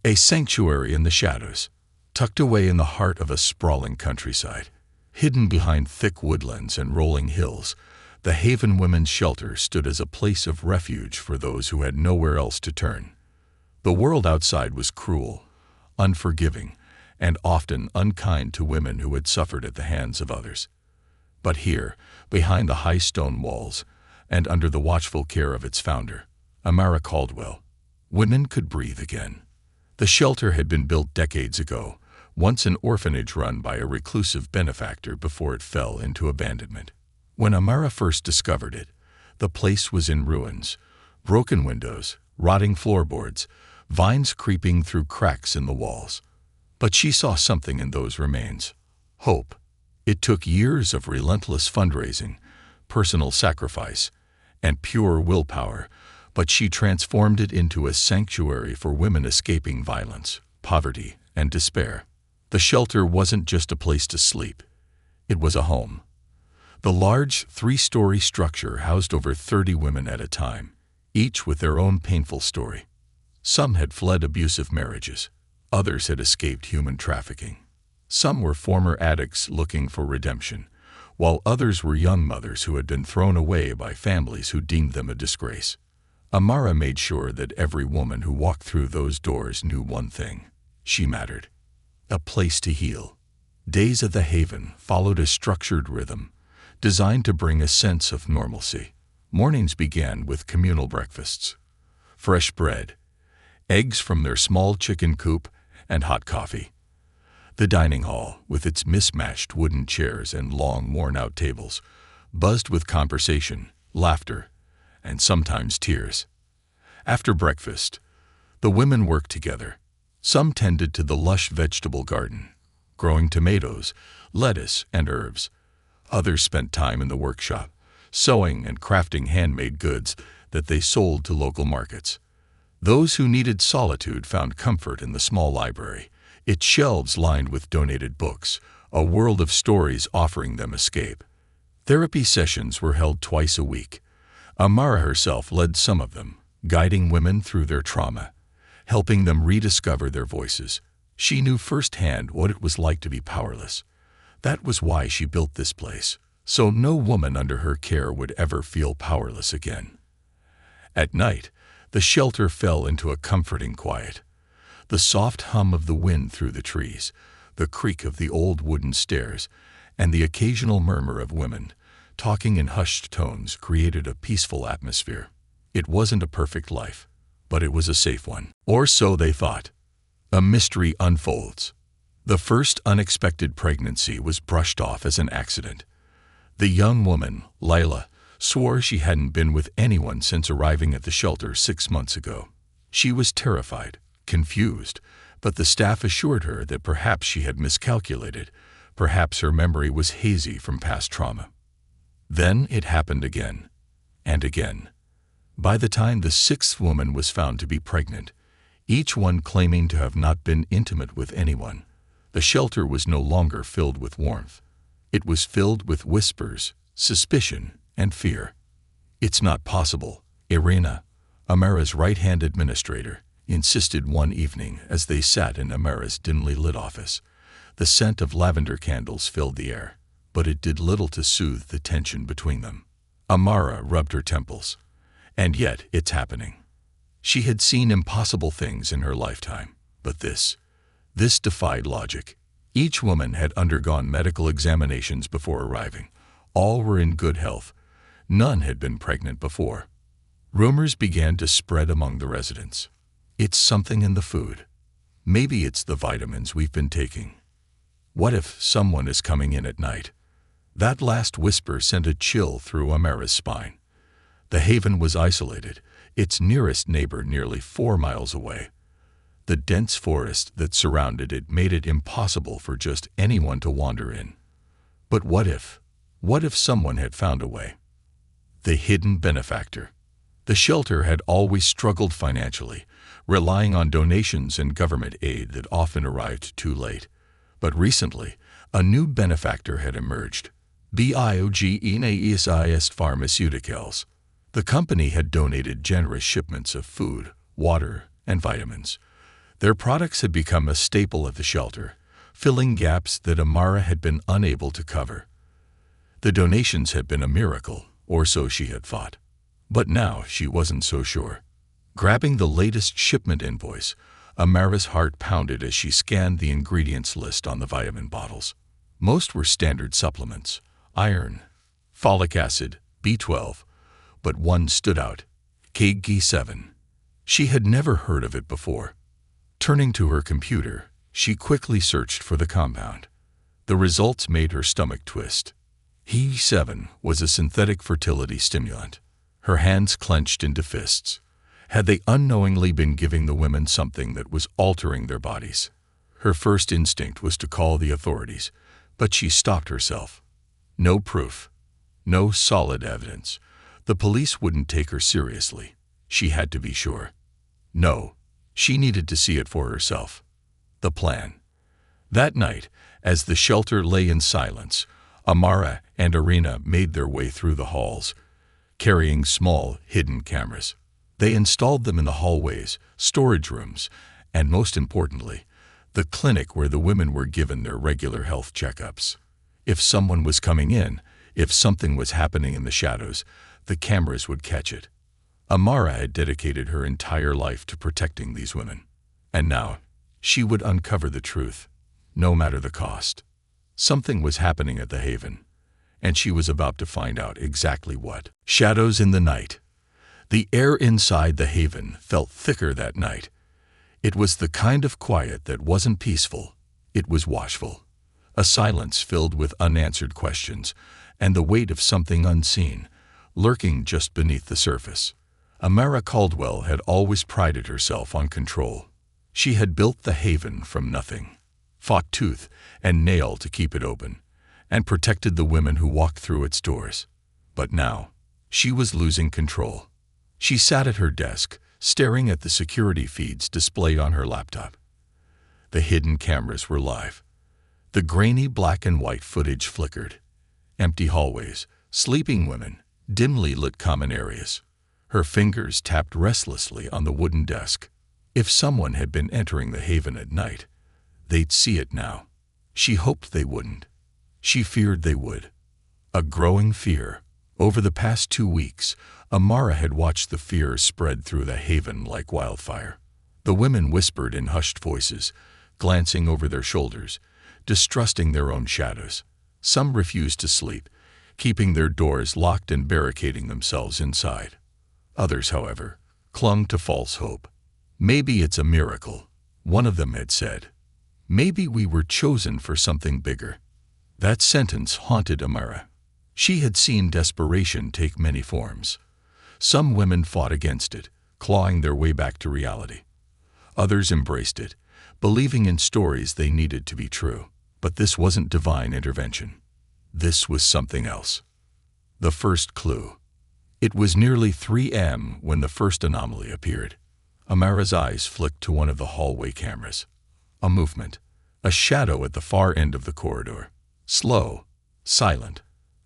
A sanctuary in the shadows, tucked away in the heart of a sprawling countryside. Hidden behind thick woodlands and rolling hills, the Haven Women's Shelter stood as a place of refuge for those who had nowhere else to turn. The world outside was cruel, unforgiving, and often unkind to women who had suffered at the hands of others. But here, behind the high stone walls, and under the watchful care of its founder, Amara Caldwell, women could breathe again. The shelter had been built decades ago, once an orphanage run by a reclusive benefactor before it fell into abandonment. When Amara first discovered it, the place was in ruins, broken windows, rotting floorboards, vines creeping through cracks in the walls. But she saw something in those remains: hope. It took years of relentless fundraising, personal sacrifice, and pure willpower, but she transformed it into a sanctuary for women escaping violence, poverty, and despair. The shelter wasn't just a place to sleep. It was a home. The large, 3-story structure housed over 30 women at a time, each with their own painful story. Some had fled abusive marriages. Others had escaped human trafficking. Some were former addicts looking for redemption, while others were young mothers who had been thrown away by families who deemed them a disgrace. Amara made sure that every woman who walked through those doors knew one thing: she mattered. A place to heal. Days at the Haven followed a structured rhythm, designed to bring a sense of normalcy. Mornings began with communal breakfasts. Fresh bread, eggs from their small chicken coop, and hot coffee. The dining hall, with its mismatched wooden chairs and long, worn-out tables, buzzed with conversation, laughter, and sometimes tears. After breakfast, the women worked together. Some tended to the lush vegetable garden, growing tomatoes, lettuce, and herbs. Others spent time in the workshop, sewing and crafting handmade goods that they sold to local markets. Those who needed solitude found comfort in the small library, its shelves lined with donated books, a world of stories offering them escape. Therapy sessions were held twice a week. Amara herself led some of them, guiding women through their trauma, helping them rediscover their voices. She knew firsthand what it was like to be powerless. That was why she built this place, so no woman under her care would ever feel powerless again. At night, the shelter fell into a comforting quiet. The soft hum of the wind through the trees, the creak of the old wooden stairs, and the occasional murmur of women, talking in hushed tones, created a peaceful atmosphere. It wasn't a perfect life, but it was a safe one. Or so they thought. A mystery unfolds. The first unexpected pregnancy was brushed off as an accident. The young woman, Lila, swore she hadn't been with anyone since arriving at the shelter 6 months ago. She was terrified, confused, but the staff assured her that perhaps she had miscalculated, perhaps her memory was hazy from past trauma. Then it happened again, and again. By the time the 6th woman was found to be pregnant, each one claiming to have not been intimate with anyone, the shelter was no longer filled with warmth. It was filled with whispers, suspicion, and fear. "It's not possible," Irina, Amara's right-hand administrator, insisted one evening as they sat in Amara's dimly lit office. The scent of lavender candles filled the air, but it did little to soothe the tension between them. Amara rubbed her temples. And yet it's happening. She had seen impossible things in her lifetime, but this defied logic. Each woman had undergone medical examinations before arriving. All were in good health. None had been pregnant before. Rumors began to spread among the residents. "It's something in the food. Maybe it's the vitamins we've been taking. What if someone is coming in at night?" That last whisper sent a chill through Amara's spine. The Haven was isolated, its nearest neighbor nearly 4 miles away. The dense forest that surrounded it made it impossible for just anyone to wander in. But what if someone had found a way? The hidden benefactor. The shelter had always struggled financially, relying on donations and government aid that often arrived too late. But recently, a new benefactor had emerged: Biogenesis Pharmaceuticals. The company had donated generous shipments of food, water, and vitamins. Their products had become a staple of the shelter, filling gaps that Amara had been unable to cover. The donations had been a miracle, or so she had thought. But now she wasn't so sure. Grabbing the latest shipment invoice, Amara's heart pounded as she scanned the ingredients list on the vitamin bottles. Most were standard supplements: iron, folic acid, B12, but one stood out: Kg7. She had never heard of it before. Turning to her computer, she quickly searched for the compound. The results made her stomach twist. Kg7 was a synthetic fertility stimulant. Her hands clenched into fists. Had they unknowingly been giving the women something that was altering their bodies? Her first instinct was to call the authorities, but she stopped herself. No proof. No solid evidence. The police wouldn't take her seriously. She had to be sure. No, she needed to see it for herself. The plan. That night, as the shelter lay in silence, Amara and Irina made their way through the halls, carrying small, hidden cameras. They installed them in the hallways, storage rooms, and most importantly, the clinic where the women were given their regular health checkups. If someone was coming in, if something was happening in the shadows, the cameras would catch it. Amara had dedicated her entire life to protecting these women. And now, she would uncover the truth, no matter the cost. Something was happening at the Haven, and she was about to find out exactly what. Shadows in the night. The air inside the Haven felt thicker that night. It was the kind of quiet that wasn't peaceful, it was watchful. A silence filled with unanswered questions, and the weight of something unseen, lurking just beneath the surface. Amara Caldwell had always prided herself on control. She had built the Haven from nothing, fought tooth and nail to keep it open, and protected the women who walked through its doors. But now, she was losing control. She sat at her desk, staring at the security feeds displayed on her laptop. The hidden cameras were live. The grainy black and white footage flickered. Empty hallways, sleeping women, dimly lit common areas. Her fingers tapped restlessly on the wooden desk. If someone had been entering the Haven at night, they'd see it now. She hoped they wouldn't. She feared they would. A growing fear. Over the past 2 weeks, Amara had watched the fear spread through the Haven like wildfire. The women whispered in hushed voices, glancing over their shoulders, distrusting their own shadows. Some refused to sleep, keeping their doors locked and barricading themselves inside. Others, however, clung to false hope. "Maybe it's a miracle," one of them had said. "Maybe we were chosen for something bigger." That sentence haunted Amara. She had seen desperation take many forms. Some women fought against it, clawing their way back to reality. Others embraced it, believing in stories they needed to be true. But this wasn't divine intervention. This was something else. The first clue. It was nearly 3 a.m. when the first anomaly appeared. Amara's eyes flicked to one of the hallway cameras. A movement. A shadow at the far end of the corridor. Slow, silent,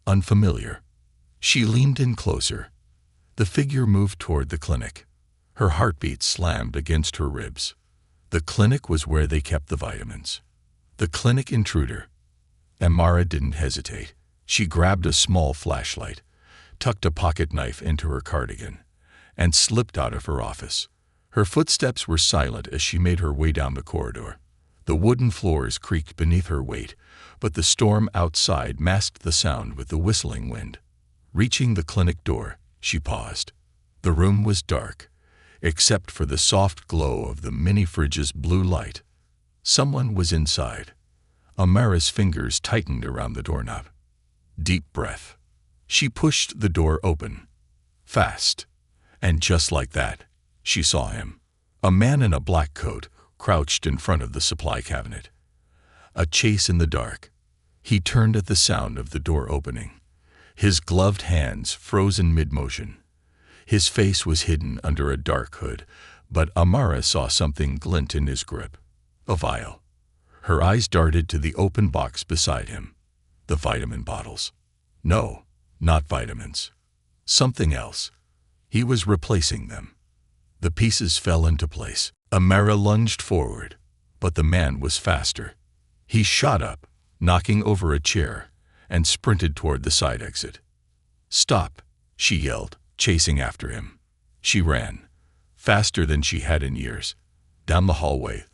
unfamiliar. She leaned in closer. The figure moved toward the clinic. Her heartbeat slammed against her ribs. The clinic was where they kept the vitamins. The clinic intruder. Amara didn't hesitate. She grabbed a small flashlight, tucked a pocket knife into her cardigan, and slipped out of her office. Her footsteps were silent as she made her way down the corridor. The wooden floors creaked beneath her weight, but the storm outside masked the sound with the whistling wind. Reaching the clinic door, she paused. The room was dark, except for the soft glow of the mini-fridge's blue light. Someone was inside. Amara's fingers tightened around the doorknob. Deep breath. She pushed the door open. Fast. And just like that, she saw him. A man in a black coat, crouched in front of the supply cabinet. A chase in the dark. He turned at the sound of the door opening. His gloved hands frozen mid-motion. His face was hidden under a dark hood, but Amara saw something glint in his grip. A vial. Her eyes darted to the open box beside him. The vitamin bottles. No, not vitamins. Something else. He was replacing them. The pieces fell into place. Amara lunged forward, but the man was faster. He shot up, knocking over a chair, and sprinted toward the side exit. "Stop!" she yelled, chasing after him. She ran, faster than she had in years, down the hallway,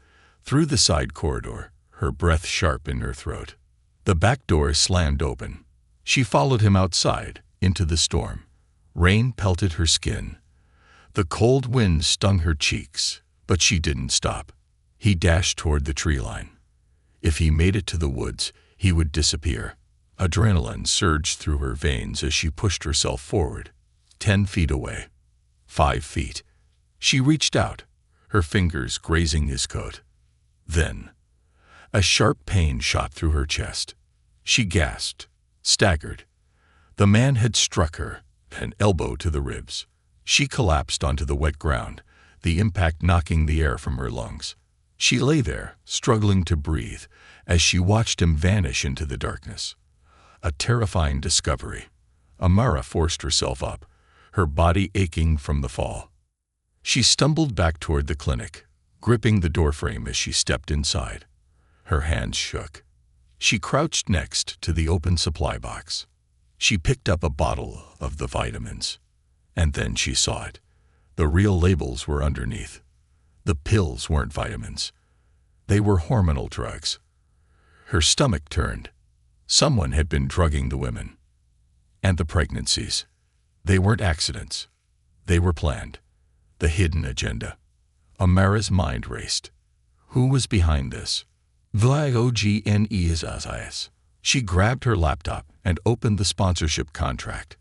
through the side corridor, her breath sharp in her throat. The back door slammed open. She followed him outside, into the storm. Rain pelted her skin. The cold wind stung her cheeks, but she didn't stop. He dashed toward the tree line. If he made it to the woods, he would disappear. Adrenaline surged through her veins as she pushed herself forward. 10 feet away. 5 feet. She reached out, her fingers grazing his coat. Then, a sharp pain shot through her chest. She gasped, staggered. The man had struck her, an elbow to the ribs. She collapsed onto the wet ground, the impact knocking the air from her lungs. She lay there, struggling to breathe, as she watched him vanish into the darkness. A terrifying discovery. Amara forced herself up, her body aching from the fall. She stumbled back toward the clinic, gripping the doorframe as she stepped inside. Her hands shook. She crouched next to the open supply box. She picked up a bottle of the vitamins. And then she saw it. The real labels were underneath. The pills weren't vitamins. They were hormonal drugs. Her stomach turned. Someone had been drugging the women. And the pregnancies. They weren't accidents. They were planned. The hidden agenda. Amara's mind raced. Who was behind this? She grabbed her laptop and opened the sponsorship contract.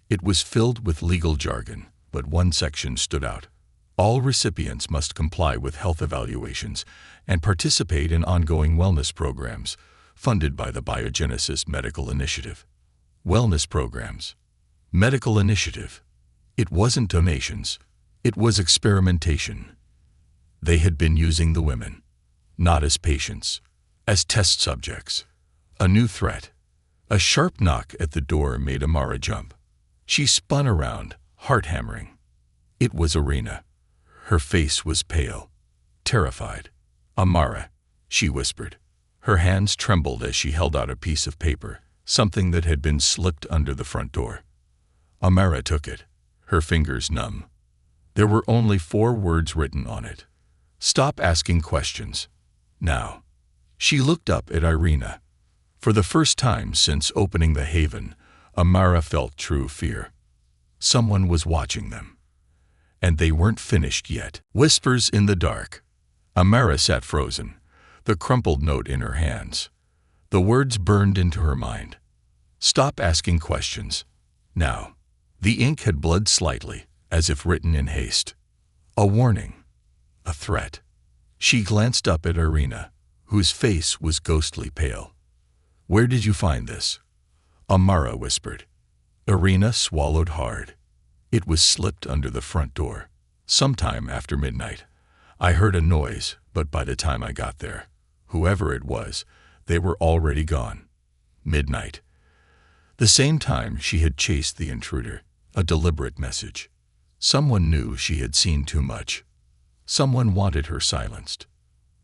It was filled with legal jargon, but one section stood out. All recipients must comply with health evaluations and participate in ongoing wellness programs funded by the Biogenesis Medical Initiative. Wellness programs. Medical initiative. It wasn't donations. It was experimentation. They had been using the women, not as patients, as test subjects. A new threat. A sharp knock at the door made Amara jump. She spun around, heart-hammering. It was Irina. Her face was pale, terrified. "Amara," she whispered. Her hands trembled as she held out a piece of paper, something that had been slipped under the front door. Amara took it, her fingers numb. There were only 4 words written on it. "Stop asking questions. Now." She looked up at Irina. For the first time since opening the haven, Amara felt true fear. Someone was watching them. And they weren't finished yet. Whispers in the dark. Amara sat frozen, the crumpled note in her hands. The words burned into her mind. "Stop asking questions. Now." The ink had bled slightly, as if written in haste. A warning. A threat. She glanced up at Irina, whose face was ghostly pale. "Where did you find this?" Amara whispered. Irina swallowed hard. "It was slipped under the front door. Sometime after midnight. I heard a noise, but by the time I got there, whoever it was, they were already gone." Midnight. The same time she had chased the intruder. A deliberate message. Someone knew she had seen too much. Someone wanted her silenced.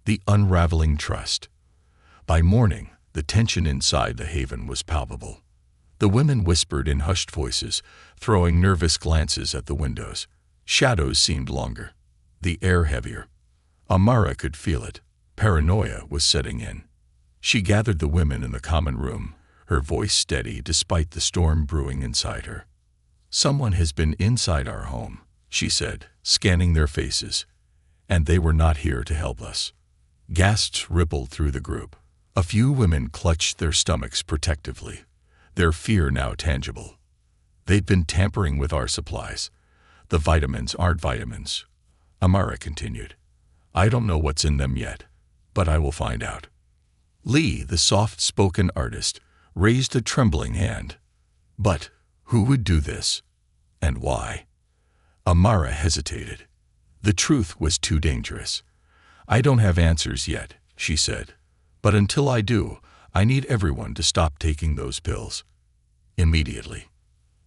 The unraveling trust. By morning, the tension inside the haven was palpable. The women whispered in hushed voices, throwing nervous glances at the windows. Shadows seemed longer, the air heavier. Amara could feel it. Paranoia was setting in. She gathered the women in the common room, her voice steady despite the storm brewing inside her. "Someone has been inside our home," she said, scanning their faces. "And they were not here to help us." Gasps rippled through the group. A few women clutched their stomachs protectively, their fear now tangible. "They've been tampering with our supplies. The vitamins aren't vitamins," Amara continued. "I don't know what's in them yet, but I will find out." Lee, the soft-spoken artist, raised a trembling hand. But who would do this? And why? Amara hesitated. The truth was too dangerous. "I don't have answers yet," she said. "But until I do, I need everyone to stop taking those pills." Immediately.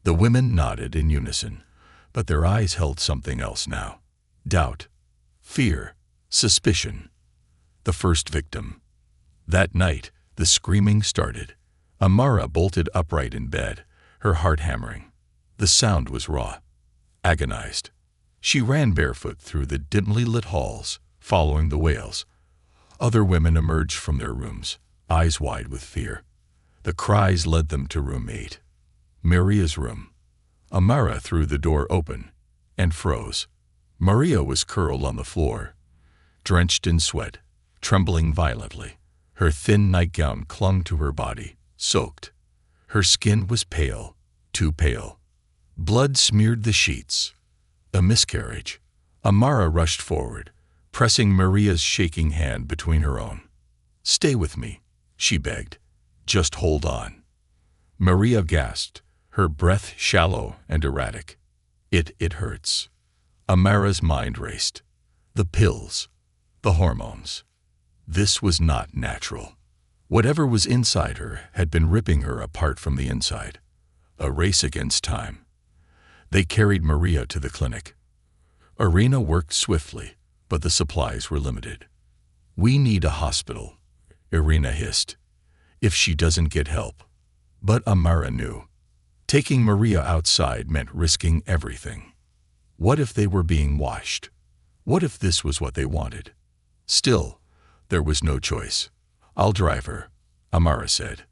The women nodded in unison, but their eyes held something else now. Doubt. Fear. Suspicion. The first victim. That night, the screaming started. Amara bolted upright in bed, her heart hammering. The sound was raw, agonized. She ran barefoot through the dimly lit halls, following the wails. Other women emerged from their rooms, eyes wide with fear. The cries led them to room 8. Maria's room. Amara threw the door open and froze. Maria was curled on the floor, drenched in sweat, trembling violently. Her thin nightgown clung to her body, soaked. Her skin was pale, too pale. Blood smeared the sheets. A miscarriage. Amara rushed forward, pressing Maria's shaking hand between her own. "Stay with me," she begged. "Just hold on." Maria gasped, her breath shallow and erratic. It hurts." Amara's mind raced. The pills. The hormones. This was not natural. Whatever was inside her had been ripping her apart from the inside. A race against time. They carried Maria to the clinic. Irina worked swiftly, but the supplies were limited. "We need a hospital," Irina hissed, "if she doesn't get help." But Amara knew. Taking Maria outside meant risking everything. What if they were being washed? What if this was what they wanted? Still, there was no choice. "I'll drive her," Amara said.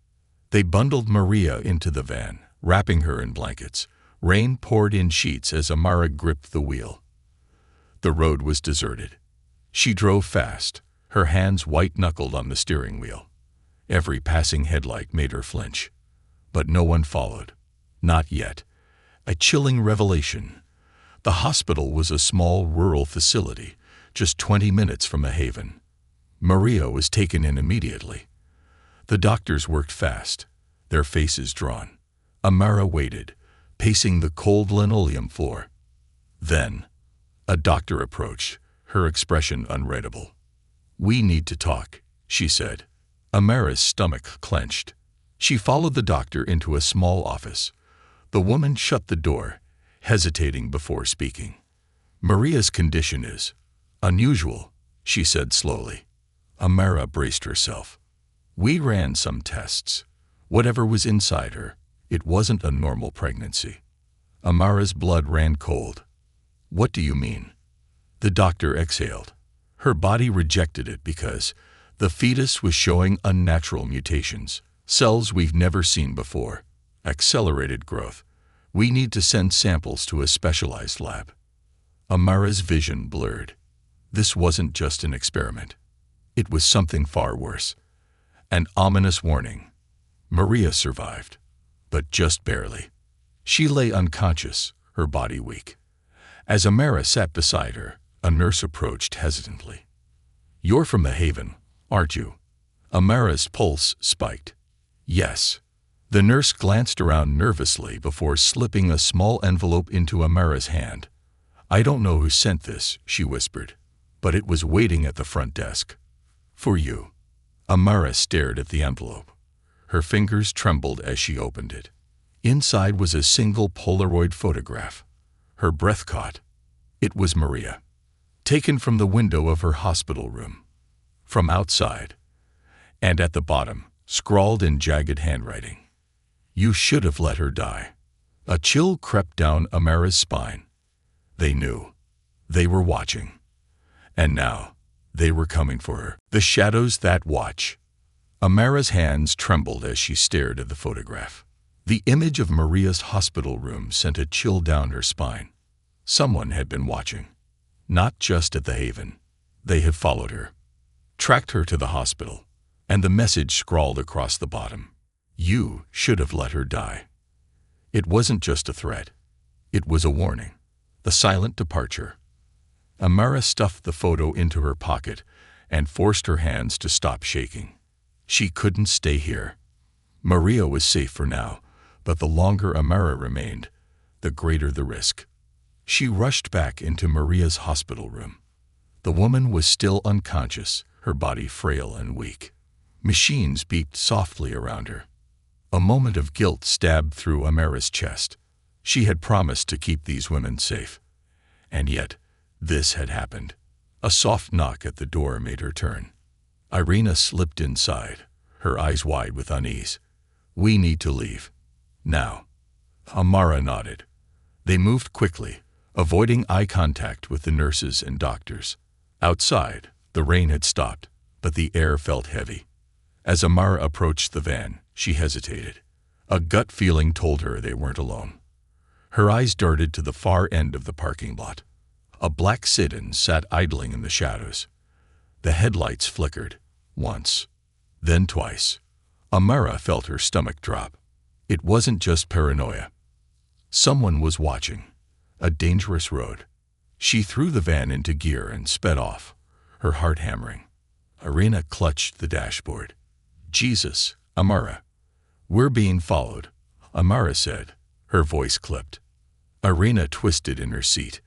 They bundled Maria into the van, wrapping her in blankets. Rain poured in sheets as Amara gripped the wheel. The road was deserted. She drove fast, her hands white-knuckled on the steering wheel. Every passing headlight made her flinch. But no one followed. Not yet. A chilling revelation. The hospital was a small rural facility, just 20 minutes from a haven. Maria was taken in immediately. The doctors worked fast, their faces drawn. Amara waited, pacing the cold linoleum floor. Then, a doctor approached, her expression unreadable. "We need to talk," she said. Amara's stomach clenched. She followed the doctor into a small office. The woman shut the door, hesitating before speaking. "Maria's condition is unusual," she said slowly. Amara braced herself. "We ran some tests. Whatever was inside her, it wasn't a normal pregnancy." Amara's blood ran cold. "What do you mean?" The doctor exhaled. Her body rejected it because the fetus was showing unnatural mutations, cells we've never seen before, accelerated growth. We need to send samples to a specialized lab. Amara's vision blurred. This wasn't just an experiment. It was something far worse. An ominous warning. Maria survived, but just barely. She lay unconscious, her body weak. As Amara sat beside her, a nurse approached hesitantly. "You're from the Haven, aren't you?" Amara's pulse spiked. "Yes." The nurse glanced around nervously before slipping a small envelope into Amara's hand. "I don't know who sent this," she whispered, "but it was waiting at the front desk. For you." Amara stared at the envelope. Her fingers trembled as she opened it. Inside was a single Polaroid photograph. Her breath caught. It was Maria, taken from the window of her hospital room. From outside. And at the bottom, scrawled in jagged handwriting, "You should have let her die." A chill crept down Amara's spine. They knew. They were watching. And now, they were coming for her. The shadows that watch. Amara's hands trembled as she stared at the photograph. The image of Maria's hospital room sent a chill down her spine. Someone had been watching. Not just at the Haven. They had followed her, tracked her to the hospital, and the message scrawled across the bottom. "You should have let her die." It wasn't just a threat. It was a warning. The silent departure. Amara stuffed the photo into her pocket and forced her hands to stop shaking. She couldn't stay here. Maria was safe for now, but the longer Amara remained, the greater the risk. She rushed back into Maria's hospital room. The woman was still unconscious, her body frail and weak. Machines beeped softly around her. A moment of guilt stabbed through Amara's chest. She had promised to keep these women safe. And yet, this had happened. A soft knock at the door made her turn. Irina slipped inside, her eyes wide with unease. "We need to leave. Now." Amara nodded. They moved quickly, avoiding eye contact with the nurses and doctors. Outside, the rain had stopped, but the air felt heavy. As Amara approached the van, she hesitated. A gut feeling told her they weren't alone. Her eyes darted to the far end of the parking lot. A black sedan sat idling in the shadows. The headlights flickered, once, then twice. Amara felt her stomach drop. It wasn't just paranoia. Someone was watching. A dangerous road. She threw the van into gear and sped off, her heart hammering. Irina clutched the dashboard. "Jesus, Amara. We're being followed," Amara said, her voice clipped. Irina twisted in her seat.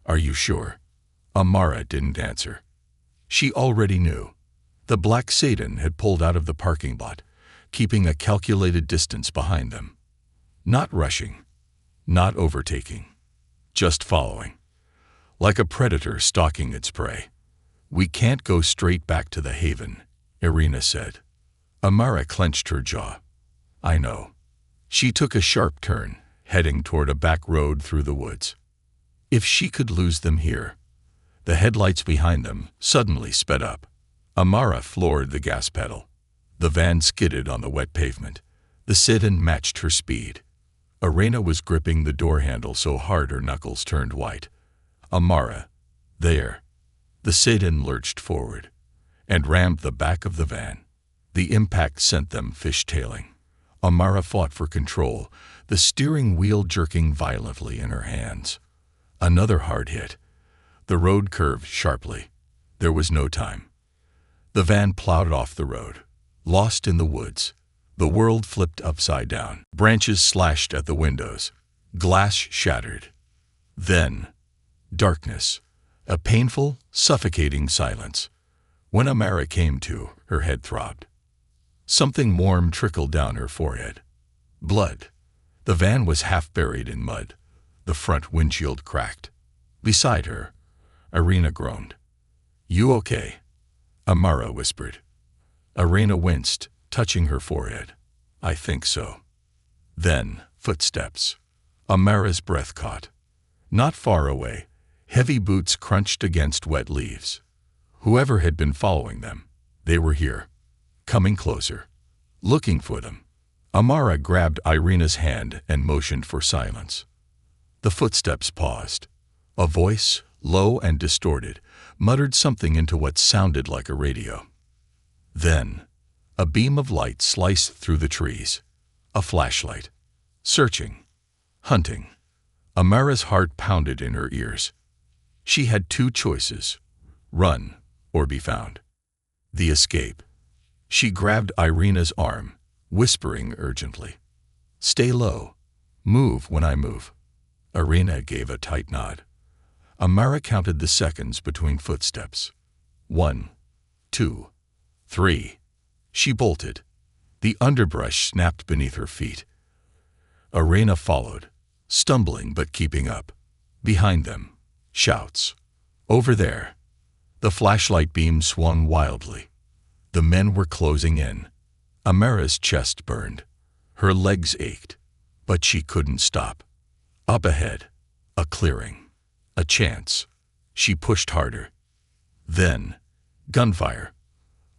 "Are you sure?" Amara didn't answer. She already knew. The black sedan had pulled out of the parking lot, keeping a calculated distance behind them. Not rushing, not overtaking, just following. Like a predator stalking its prey. "We can't go straight back to the haven," Irina said. Amara clenched her jaw. "I know." She took a sharp turn, heading toward a back road through the woods. If she could lose them here. The headlights behind them suddenly sped up. Amara floored the gas pedal. The van skidded on the wet pavement. The sedan matched her speed. Irina was gripping the door handle so hard her knuckles turned white. "Amara, there." The sedan lurched forward and rammed the back of the van. The impact sent them fishtailing. Amara fought for control, the steering wheel jerking violently in her hands. Another hard hit. The road curved sharply. There was no time. The van plowed off the road, lost in the woods. The world flipped upside down. Branches slashed at the windows. Glass shattered. Then, darkness. A painful, suffocating silence. When Amara came to, her head throbbed. Something warm trickled down her forehead. Blood. The van was half buried in mud. The front windshield cracked. Beside her, Irina groaned. "You okay?" Amara whispered. Irina winced, touching her forehead. "I think so." Then, footsteps. Amara's breath caught. Not far away, heavy boots crunched against wet leaves. Whoever had been following them, they were here. Coming closer. Looking for them. Amara grabbed Irina's hand and motioned for silence. The footsteps paused. A voice, low and distorted, muttered something into what sounded like a radio. Then, a beam of light sliced through the trees. A flashlight. Searching. Hunting. Amara's heart pounded in her ears. She had two choices: run or be found. The escape. She grabbed Irina's arm, whispering urgently, "Stay low. Move when I move." Irina gave a tight nod. Amara counted the seconds between footsteps. 1, 2, 3. She bolted. The underbrush snapped beneath her feet. Irina followed, stumbling but keeping up. Behind them, shouts. Over there. The flashlight beam swung wildly. The men were closing in. Amara's chest burned. Her legs ached, but she couldn't stop. Up ahead, a clearing. A chance. She pushed harder. Then, gunfire.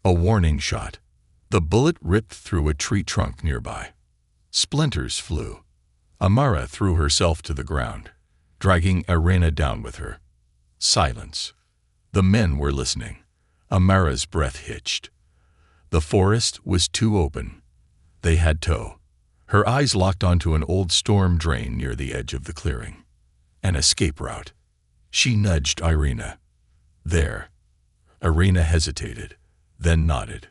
A warning shot. The bullet ripped through a tree trunk nearby. Splinters flew. Amara threw herself to the ground, dragging Irina down with her. Silence. The men were listening. Amara's breath hitched. The forest was too open. They had tow. Her eyes locked onto an old storm drain near the edge of the clearing. An escape route. She nudged Irina. There. Irina hesitated, then nodded.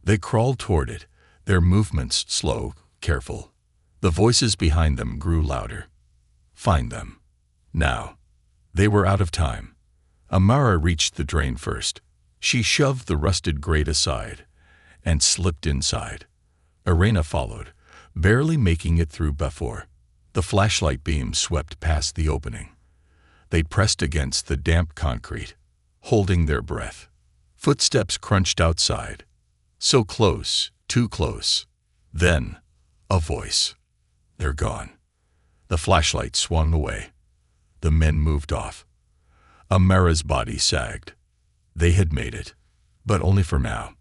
They crawled toward it, their movements slow, careful. The voices behind them grew louder. Find them. Now. They were out of time. Amara reached the drain first. She shoved the rusted grate aside and slipped inside. Irina followed, barely making it through before. The flashlight beam swept past the opening. They pressed against the damp concrete. holding their breath. Footsteps crunched outside. So close, too close. Then, a voice. They're gone. The flashlight swung away. The men moved off. Amara's body sagged. They had made it, but only for now.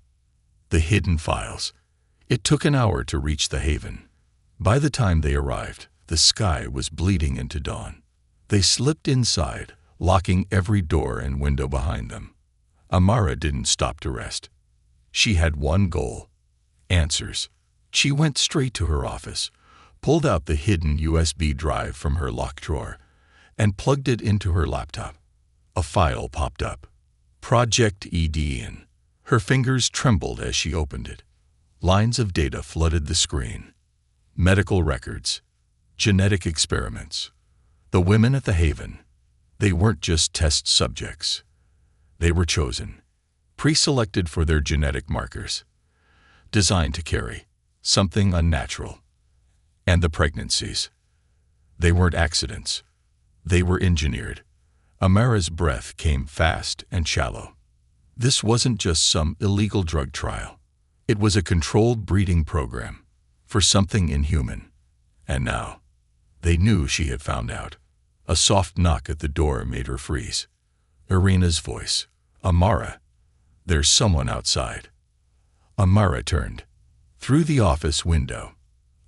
The hidden files. It took an hour to reach the haven. By the time they arrived, the sky was bleeding into dawn. They slipped inside, locking every door and window behind them. Amara didn't stop to rest. She had one goal: answers. She went straight to her office, pulled out the hidden USB drive from her locked drawer, and plugged it into her laptop. A file popped up. Project EDN. Her fingers trembled as she opened it. Lines of data flooded the screen. Medical records. Genetic experiments. The women at the Haven. They weren't just test subjects. They were chosen, pre-selected for their genetic markers, designed to carry something unnatural. And the pregnancies. They weren't accidents. They were engineered. Amara's breath came fast and shallow. This wasn't just some illegal drug trial. It was a controlled breeding program for something inhuman. And now, they knew she had found out. A soft knock at the door made her freeze. Irina's voice. Amara, there's someone outside. Amara turned. Through the office window,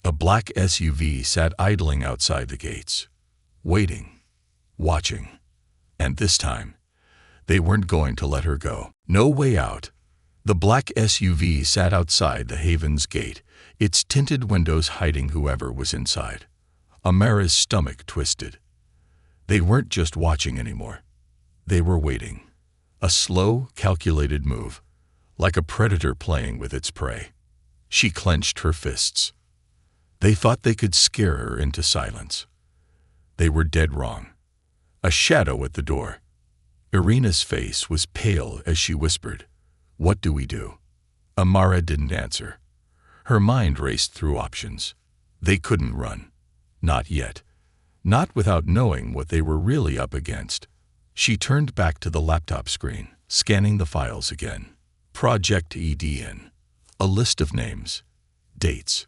a black SUV sat idling outside the gates, waiting, watching. And this time, they weren't going to let her go. No way out. The black SUV sat outside the Haven's gate, its tinted windows hiding whoever was inside. Amara's stomach twisted. They weren't just watching anymore. They were waiting. A slow, calculated move, like a predator playing with its prey. She clenched her fists. They thought they could scare her into silence. They were dead wrong. A shadow at the door. Irina's face was pale as she whispered, "What do we do?" Amara didn't answer. Her mind raced through options. They couldn't run. Not yet. Not without knowing what they were really up against. She turned back to the laptop screen, scanning the files again. Project EDN. A list of names, dates,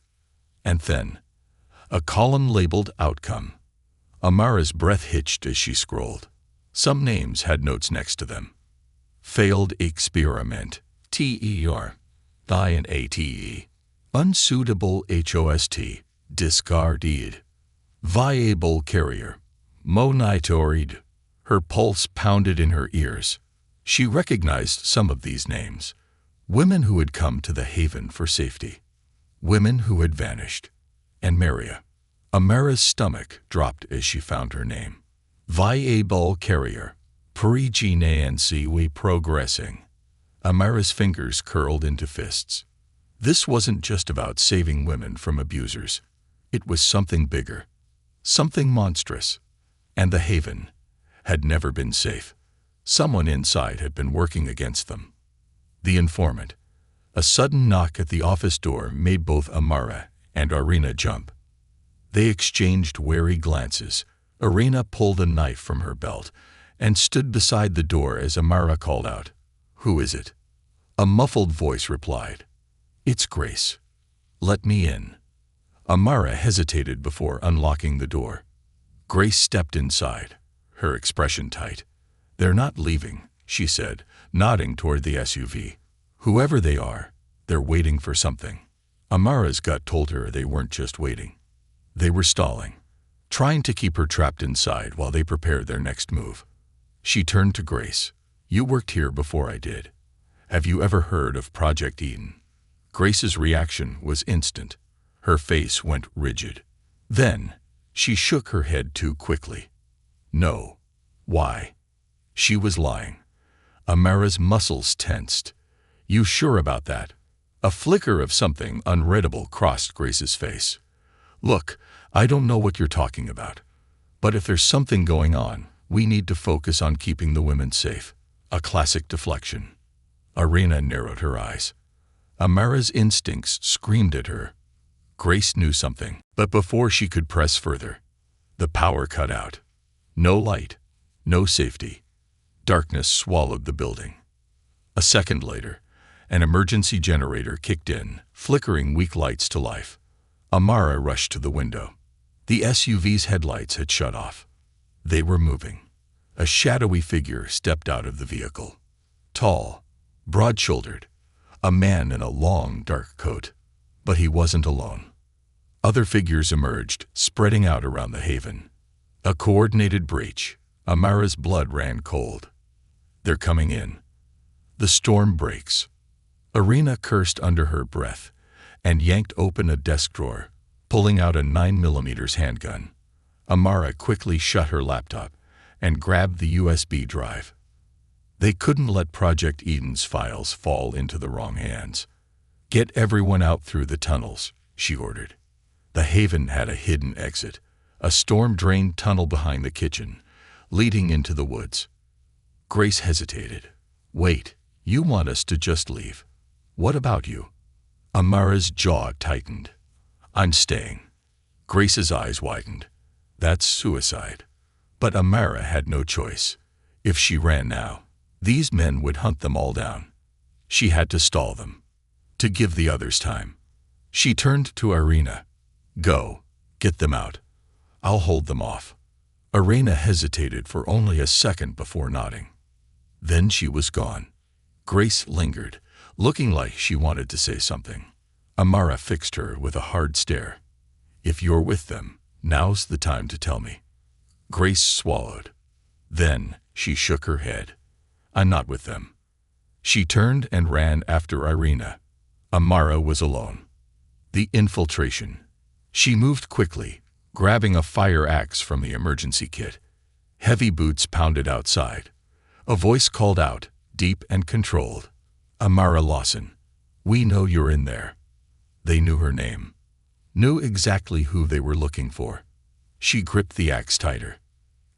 and then a column labeled Outcome. Amara's breath hitched as she scrolled. Some names had notes next to them. Failed experiment, TER, INATE. Unsuitable HOST, discarded. Viable carrier, monitored. Her pulse pounded in her ears. She recognized some of these names. Women who had come to the Haven for safety. Women who had vanished. And Maria. Amara's stomach dropped as she found her name. Viable carrier. Pregnancy we progressing. Amara's fingers curled into fists. This wasn't just about saving women from abusers. It was something bigger. Something monstrous. And the Haven had never been safe. Someone inside had been working against them. The informant. A sudden knock at the office door made both Amara and Irina jump. They exchanged wary glances. Irina pulled a knife from her belt and stood beside the door as Amara called out, "Who is it?" A muffled voice replied, "It's Grace. Let me in." Amara hesitated before unlocking the door. Grace stepped inside, her expression tight. "They're not leaving," she said, nodding toward the SUV. "Whoever they are, they're waiting for something." Amara's gut told her they weren't just waiting. They were stalling, trying to keep her trapped inside while they prepared their next move. She turned to Grace. "You worked here before I did. Have you ever heard of Project Eden?" Grace's reaction was instant. Her face went rigid. Then, she shook her head too quickly. "No." "Why?" She was lying. Amara's muscles tensed. "You sure about that?" A flicker of something unreadable crossed Grace's face. "Look, I don't know what you're talking about. But if there's something going on, we need to focus on keeping the women safe." A classic deflection. Irina narrowed her eyes. Amara's instincts screamed at her. Grace knew something, but before she could press further, the power cut out. No light, no safety, Darkness swallowed the building. A second later, an emergency generator kicked in, flickering weak lights to life. Amara rushed to the window. The SUV's headlights had shut off. They were moving. A shadowy figure stepped out of the vehicle. Tall, broad-shouldered, a man in a long, dark coat. But he wasn't alone. Other figures emerged, spreading out around the haven. A coordinated breach. Amara's blood ran cold. They're coming in. The storm breaks. Irina cursed under her breath and yanked open a desk drawer, pulling out a 9mm handgun. Amara quickly shut her laptop and grabbed the USB drive. They couldn't let Project Eden's files fall into the wrong hands. "Get everyone out through the tunnels," she ordered. The haven had a hidden exit, a storm-drained tunnel behind the kitchen, leading into the woods. Grace hesitated. "Wait, you want us to just leave? What about you?" Amara's jaw tightened. "I'm staying." Grace's eyes widened. "That's suicide." But Amara had no choice. If she ran now, these men would hunt them all down. She had to stall them, to give the others time. She turned to Irina. "Go, get them out. I'll hold them off." Irina hesitated for only a second before nodding. Then she was gone. Grace lingered, looking like she wanted to say something. Amara fixed her with a hard stare. "If you're with them, now's the time to tell me." Grace swallowed. Then she shook her head. "I'm not with them." She turned and ran after Irina. Amara was alone. The infiltration. She moved quickly, grabbing a fire axe from the emergency kit. Heavy boots pounded outside. A voice called out, deep and controlled. "Amara Lawson, we know you're in there." They knew her name, knew exactly who they were looking for. She gripped the axe tighter.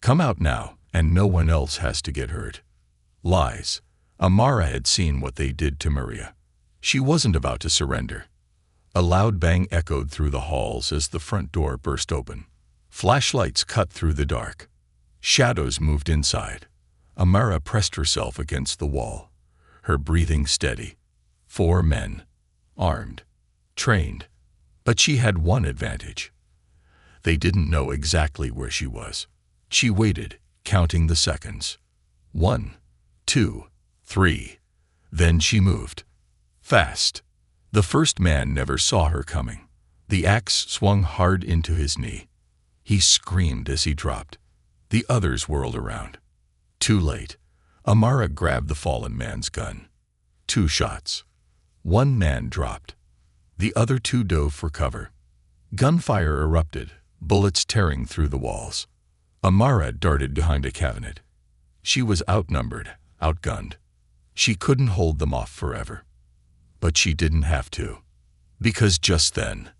"Come out now, and no one else has to get hurt." Lies. Amara had seen what they did to Maria. She wasn't about to surrender. A loud bang echoed through the halls as the front door burst open. Flashlights cut through the dark. Shadows moved inside. Amara pressed herself against the wall, her breathing steady. 4 men, armed, trained. But she had one advantage. They didn't know exactly where she was. She waited, counting the seconds. 1, 2, 3. Then she moved. Fast. The first man never saw her coming. The axe swung hard into his knee. He screamed as he dropped. The others whirled around. Too late. Amara grabbed the fallen man's gun. 2 shots. 1 man dropped. The other 2 dove for cover. Gunfire erupted, bullets tearing through the walls. Amara darted behind a cabinet. She was outnumbered, outgunned. She couldn't hold them off forever. But she didn't have to. Because just then,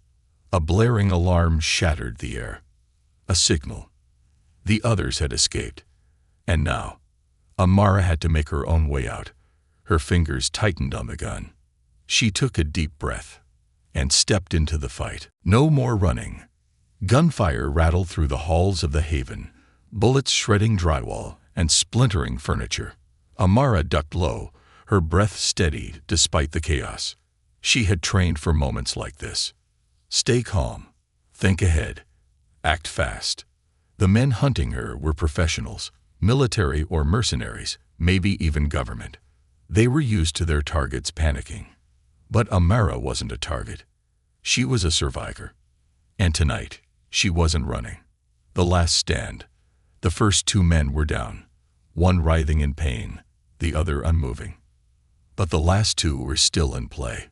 a blaring alarm shattered the air. A signal. The others had escaped. And now, Amara had to make her own way out. Her fingers tightened on the gun. She took a deep breath and stepped into the fight. No more running. Gunfire rattled through the halls of the haven, bullets shredding drywall and splintering furniture. Amara ducked low, her breath steady despite the chaos. She had trained for moments like this. Stay calm. Think ahead. Act fast. The men hunting her were professionals, military or mercenaries, maybe even government. They were used to their targets panicking. But Amara wasn't a target. She was a survivor. And tonight, she wasn't running. The last stand. The first 2 men were down, one writhing in pain, the other unmoving. But the last 2 were still in play.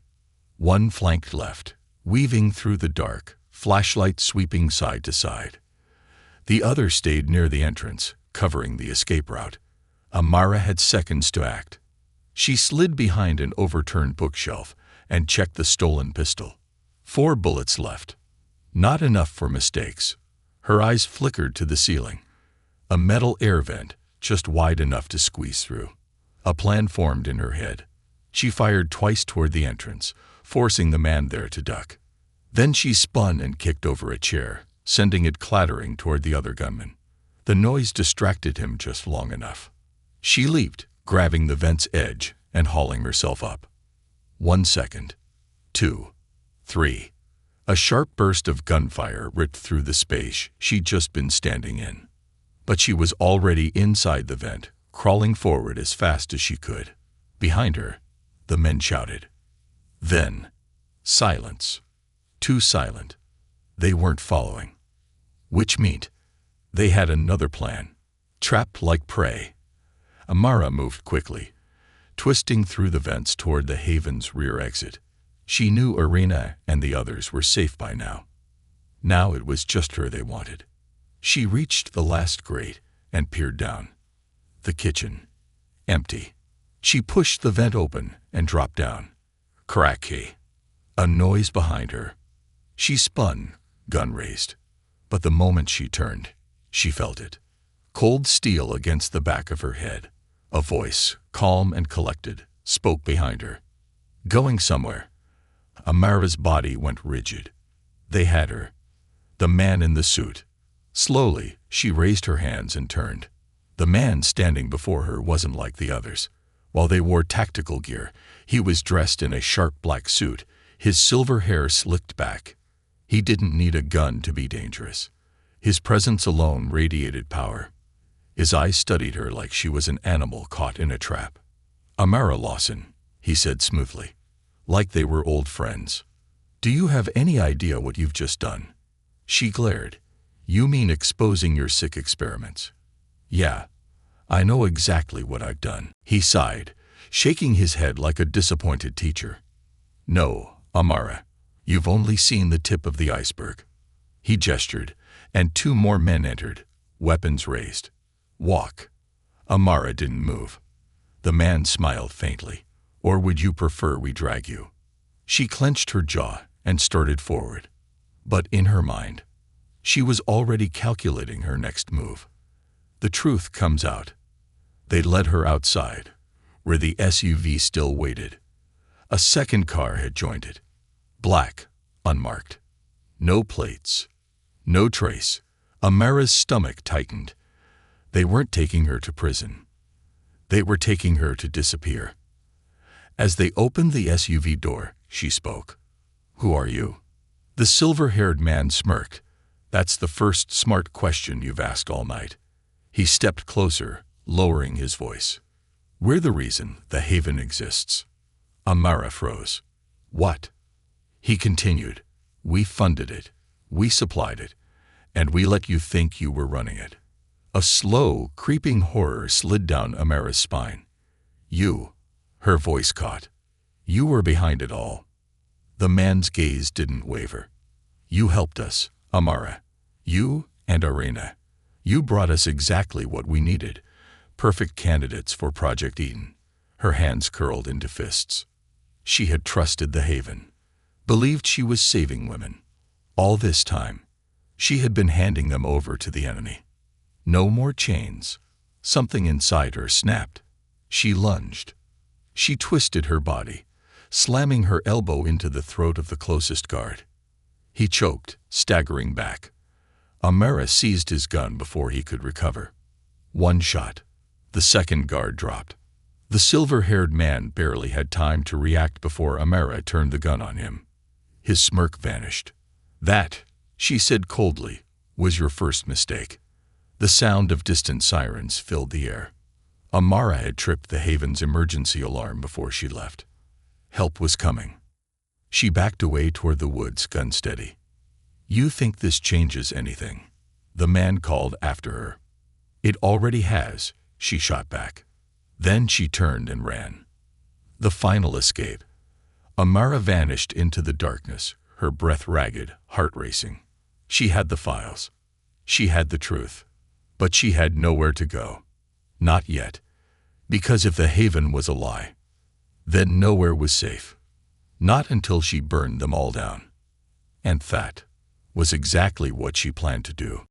One flanked left, weaving through the dark, flashlight sweeping side to side. The other stayed near the entrance, covering the escape route. Amara had seconds to act. She slid behind an overturned bookshelf and checked the stolen pistol. 4 bullets left. Not enough for mistakes. Her eyes flickered to the ceiling. A metal air vent, just wide enough to squeeze through. A plan formed in her head. She fired twice toward the entrance, forcing the man there to duck. Then she spun and kicked over a chair, sending it clattering toward the other gunman. The noise distracted him just long enough. She leaped, grabbing the vent's edge and hauling herself up. 1 second. 2. 3. A sharp burst of gunfire ripped through the space she'd just been standing in. But she was already inside the vent, crawling forward as fast as she could. Behind her, the men shouted. Then, silence. Too silent. They weren't following. Which meant they had another plan. Trapped like prey. Amara moved quickly, twisting through the vents toward the Haven's rear exit. She knew Irina and the others were safe by now. Now it was just her they wanted. She reached the last grate and peered down. The kitchen. Empty. She pushed the vent open and dropped down. Cracky. A noise behind her. She spun, gun raised. But the moment she turned, she felt it. Cold steel against the back of her head. A voice, calm and collected, spoke behind her. Going somewhere. Amara's body went rigid. They had her. The man in the suit. Slowly, she raised her hands and turned. The man standing before her wasn't like the others. While they wore tactical gear, he was dressed in a sharp black suit, his silver hair slicked back. He didn't need a gun to be dangerous. His presence alone radiated power. His eyes studied her like she was an animal caught in a trap. Amara Lawson, he said smoothly, like they were old friends. Do you have any idea what you've just done? She glared. You mean exposing your sick experiments? Yeah, I know exactly what I've done. He sighed, shaking his head like a disappointed teacher. No, Amara, you've only seen the tip of the iceberg. He gestured, and 2 more men entered, weapons raised. Walk. Amara didn't move. The man smiled faintly. Or would you prefer we drag you? She clenched her jaw and started forward. But in her mind, she was already calculating her next move. The truth comes out. They led her outside, where the SUV still waited. A second car had joined it. Black, unmarked. No plates. No trace. Amara's stomach tightened. They weren't taking her to prison. They were taking her to disappear. As they opened the SUV door, she spoke. Who are you? The silver-haired man smirked. That's the first smart question you've asked all night. He stepped closer, lowering his voice. We're the reason the Haven exists. Amara froze. What? He continued. We funded it. We supplied it. And we let you think you were running it. A slow, creeping horror slid down Amara's spine. You, her voice caught. You were behind it all. The man's gaze didn't waver. You helped us, Amara. You and Irina. You brought us exactly what we needed. Perfect candidates for Project Eden. Her hands curled into fists. She had trusted the Haven. Believed she was saving women. All this time, she had been handing them over to the enemy. No more chains. Something inside her snapped. She lunged. She twisted her body, slamming her elbow into the throat of the closest guard. He choked, staggering back. Amara seized his gun before he could recover. 1 shot. The second guard dropped. The silver-haired man barely had time to react before Amara turned the gun on him. His smirk vanished. That, she said coldly, was your first mistake. The sound of distant sirens filled the air. Amara had tripped the Haven's emergency alarm before she left. Help was coming. She backed away toward the woods, gun steady. You think this changes anything? The man called after her. It already has, she shot back. Then she turned and ran. The final escape. Amara vanished into the darkness, her breath ragged, heart racing. She had the files. She had the truth. But she had nowhere to go. Not yet. Because if the Haven was a lie, then nowhere was safe. Not until she burned them all down. And that was exactly what she planned to do.